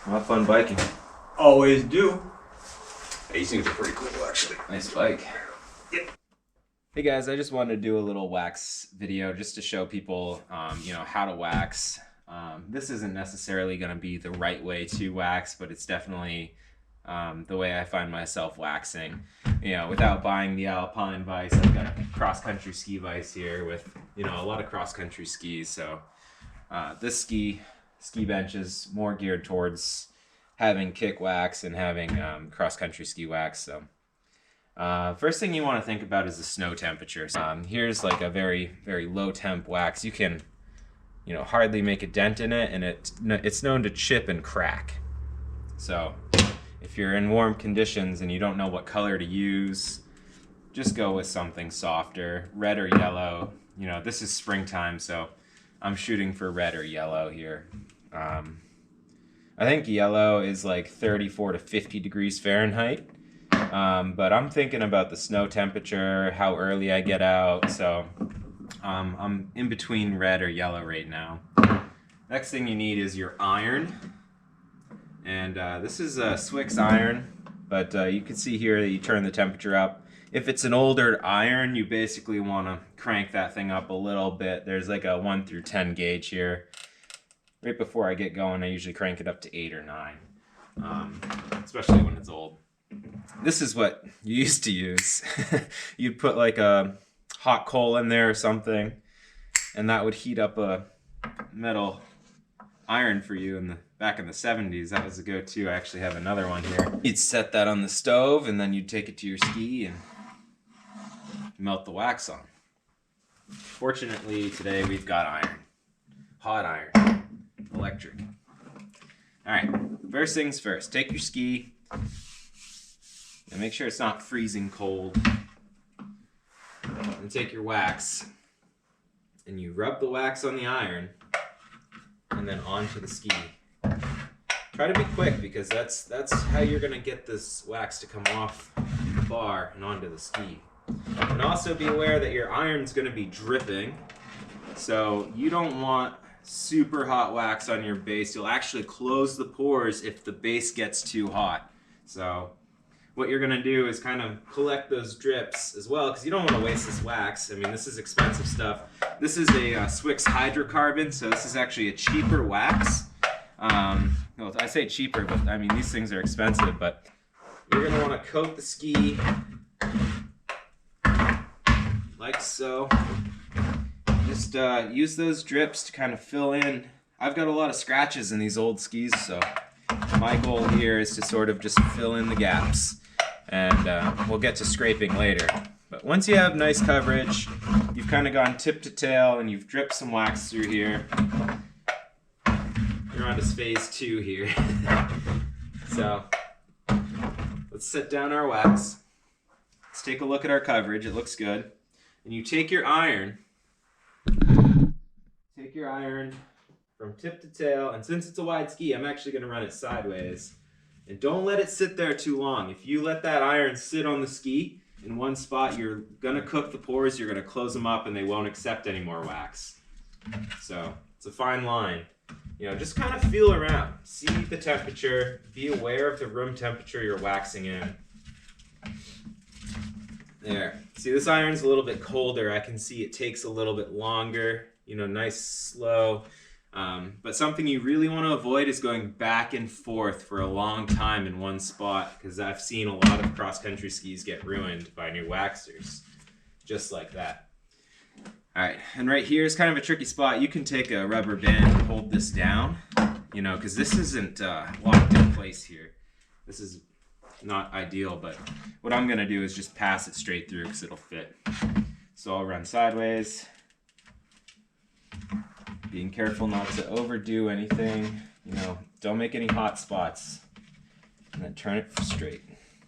Have fun biking. Always do. These things are pretty cool, actually. Nice bike. Yep. Hey guys, I just wanted to do a little wax video just to show people, how to wax. This isn't necessarily going to be the right way to wax, but it's definitely the way I find myself waxing. Without buying the Alpine vise, I've got a cross-country ski vise here with, a lot of cross-country skis. So this ski bench is more geared towards having kick wax and having cross-country ski wax. So first thing you want to think about is the snow temperature. Here's like a very, very low temp wax. You can, hardly make a dent in it, and it's known to chip and crack. So if you're in warm conditions and you don't know what color to use, just go with something softer, red or yellow. This is springtime, so I'm shooting for red or yellow here. I think yellow is like 34 to 50 degrees Fahrenheit. But I'm thinking about the snow temperature, how early I get out, so I'm in between red or yellow right now. Next thing you need is your iron, and this is a Swix iron, but you can see here that you turn the temperature up. If it's an older iron, you basically want to crank that thing up a little bit. There's like a 1 through 10 gauge here. Right before I get going, I usually crank it up to 8 or 9, especially when it's old. This is what you used to use. You'd put like a hot coal in there or something, and that would heat up a metal iron for you back in the 70s. That was the go-to. I actually have another one here. You'd set that on the stove, and then you'd take it to your ski and melt the wax on. Fortunately, today we've got iron. Hot iron. Electric. Alright, first things first. Take your ski and make sure it's not freezing cold. And take your wax and you rub the wax on the iron and then onto the ski. Try to be quick because that's how you're going to get this wax to come off the bar and onto the ski. And also be aware that your iron's going to be dripping, so you don't want super hot wax on your base. You'll actually close the pores if the base gets too hot. So what you're gonna do is kind of collect those drips as well, because you don't want to waste this wax. I mean, this is expensive stuff. This is a Swix hydrocarbon, so this is actually a cheaper wax. Well, I say cheaper, but I mean these things are expensive. But you're gonna want to coat the ski like so. Just use those drips to kind of fill in. I've got a lot of scratches in these old skis, so my goal here is to sort of just fill in the gaps. And we'll get to scraping later. But once you have nice coverage, you've kind of gone tip to tail and you've dripped some wax through here, you're on to phase 2 here. So let's set down our wax. Let's take a look at our coverage. It looks good. And you take your iron from tip to tail, and since it's a wide ski, I'm actually going to run it sideways. And don't let it sit there too long. If you let that iron sit on the ski in one spot, you're going to cook the pores, you're going to close them up, and they won't accept any more wax. So it's a fine line. Just kind of feel around. See the temperature. Be aware of the room temperature you're waxing in. There. See, this iron's a little bit colder. I can see it takes a little bit longer. Nice, slow. But something you really want to avoid is going back and forth for a long time in one spot, because I've seen a lot of cross-country skis get ruined by new waxers. Just like that. Alright, and right here is kind of a tricky spot. You can take a rubber band and hold this down, because this isn't locked in place here. This is not ideal, but what I'm going to do is just pass it straight through because it'll fit. So I'll run sideways. Being careful not to overdo anything, don't make any hot spots, and then turn it straight.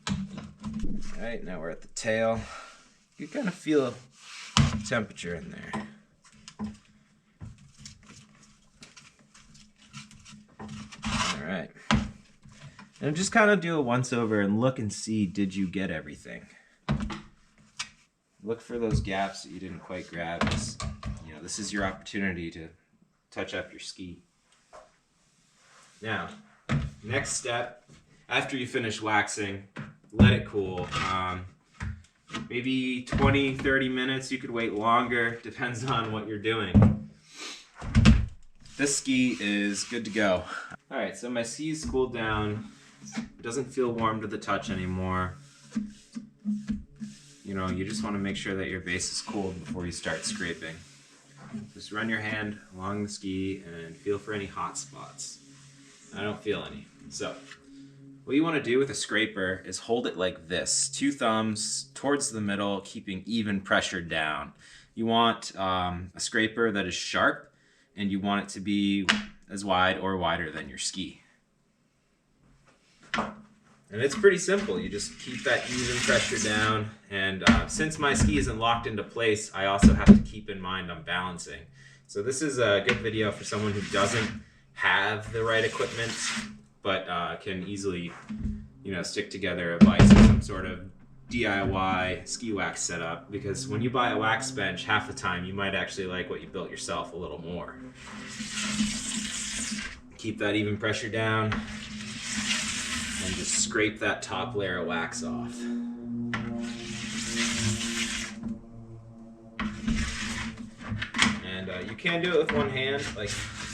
All right, now we're at the tail. You kind of feel temperature in there. All right, and just kind of do a once over and look and see, did you get everything? Look for those gaps that you didn't quite grab. This is your opportunity to touch up your ski. Now, next step, after you finish waxing, let it cool. Maybe 20-30 minutes. You could wait longer, depends on what you're doing. This ski is good to go. All right, so my ski's cooled down. It doesn't feel warm to the touch anymore. You know, you just want to make sure that your base is cooled before you start scraping. Just run your hand along the ski and feel for any hot spots. I don't feel any. So what you want to do with a scraper is hold it like this. 2 thumbs towards the middle, keeping even pressure down. You want a scraper that is sharp, and you want it to be as wide or wider than your ski. And it's pretty simple. You just keep that even pressure down. And since my ski isn't locked into place, I also have to keep in mind I'm balancing. So this is a good video for someone who doesn't have the right equipment, but can easily, you know, stick together a vise or some sort of DIY ski wax setup. Because when you buy a wax bench, half the time you might actually like what you built yourself a little more. Keep that even pressure down. And just scrape that top layer of wax off. And you can do it with one hand, like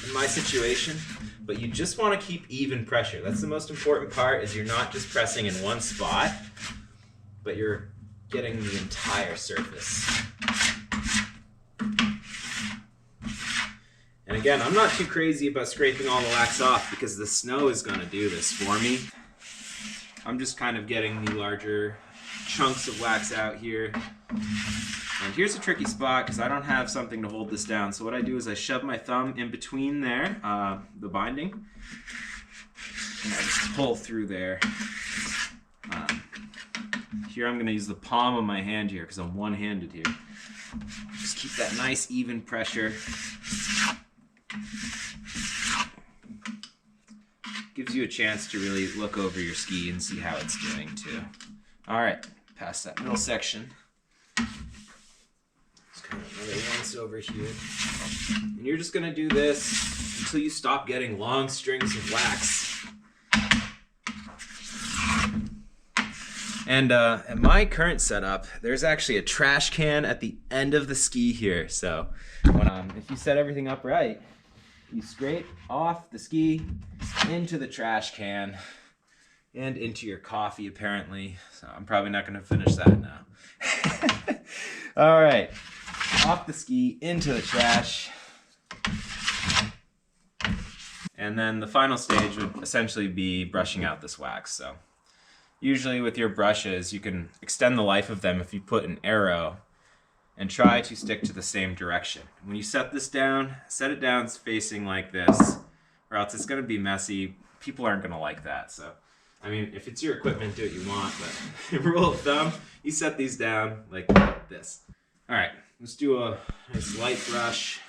in my situation, but you just want to keep even pressure. That's the most important part, is you're not just pressing in one spot, but you're getting the entire surface. And again, I'm not too crazy about scraping all the wax off because the snow is going to do this for me. I'm just kind of getting the larger chunks of wax out here. And here's a tricky spot because I don't have something to hold this down. So what I do is I shove my thumb in between there, the binding, and I just pull through there. Here I'm going to use the palm of my hand here because I'm one-handed here. Just keep that nice even pressure. Gives you a chance to really look over your ski and see how it's doing too. All right, past that middle section. Just kind of another once over here. And you're just gonna do this until you stop getting long strings of wax. And at my current setup, there's actually a trash can at the end of the ski here. So when, if you set everything up right, you scrape off the ski into the trash can and into your coffee, apparently. So I'm probably not going to finish that now. All right, off the ski, into the trash. And then the final stage would essentially be brushing out this wax. So usually with your brushes, you can extend the life of them if you put an arrow and try to stick to the same direction. When you set this down, set it down facing like this, or else it's gonna be messy. People aren't gonna like that. So, I mean, if it's your equipment, do what you want, but rule of thumb, you set these down like this. All right, let's do a nice light brush.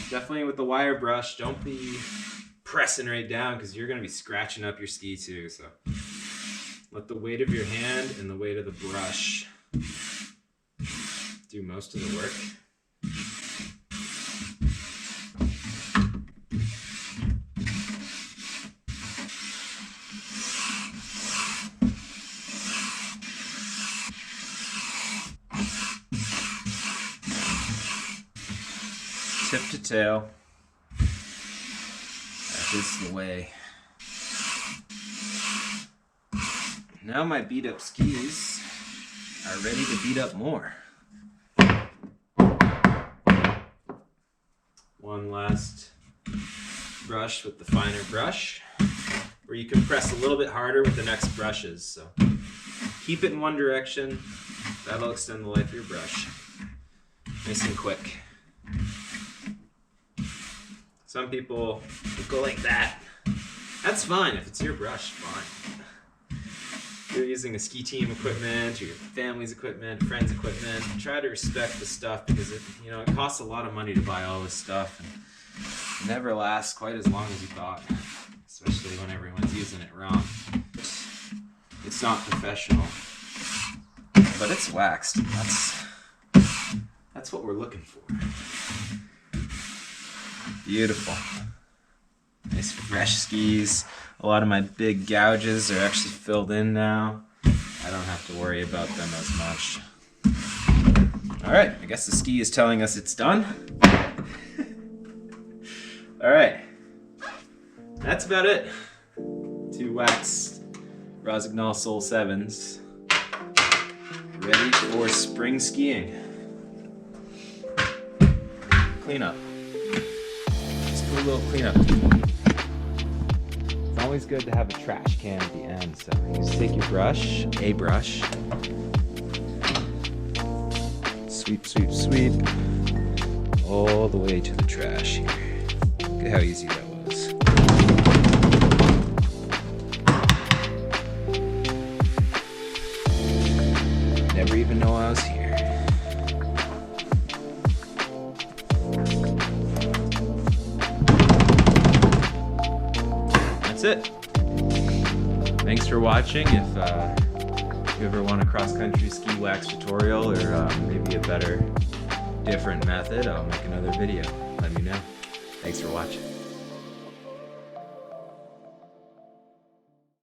Definitely with the wire brush, don't be pressing right down because you're gonna be scratching up your ski too. So let the weight of your hand and the weight of the brush do most of the work. Tip to tail. That is the way. Now my beat up skis are ready to beat up more. One last brush with the finer brush, where you can press a little bit harder with the next brushes. So keep it in one direction. That'll extend the life of your brush. Nice and quick. Some people will go like that. That's fine if it's your brush, fine. If you're using a ski team equipment or your family's equipment, friends' equipment, try to respect the stuff because it costs a lot of money to buy all this stuff and it never lasts quite as long as you thought, especially when everyone's using it wrong. It's not professional, but it's waxed. That's what we're looking for. Beautiful. Nice fresh skis. A lot of my big gouges are actually filled in now. I don't have to worry about them as much. All right, I guess the ski is telling us it's done. All right, that's about it. 2 waxed Rossignol Soul 7s. Ready for spring skiing. Clean up. Just do a little cleanup. It's always good to have a trash can at the end, so you just take your brush, a brush, sweep, sweep, sweep, all the way to the trash here. Look at how easy that was. Never even know I was here. That's it. Thanks for watching. If you ever want a cross-country ski wax tutorial or maybe a better, different method, I'll make another video. Let me know. Thanks for watching.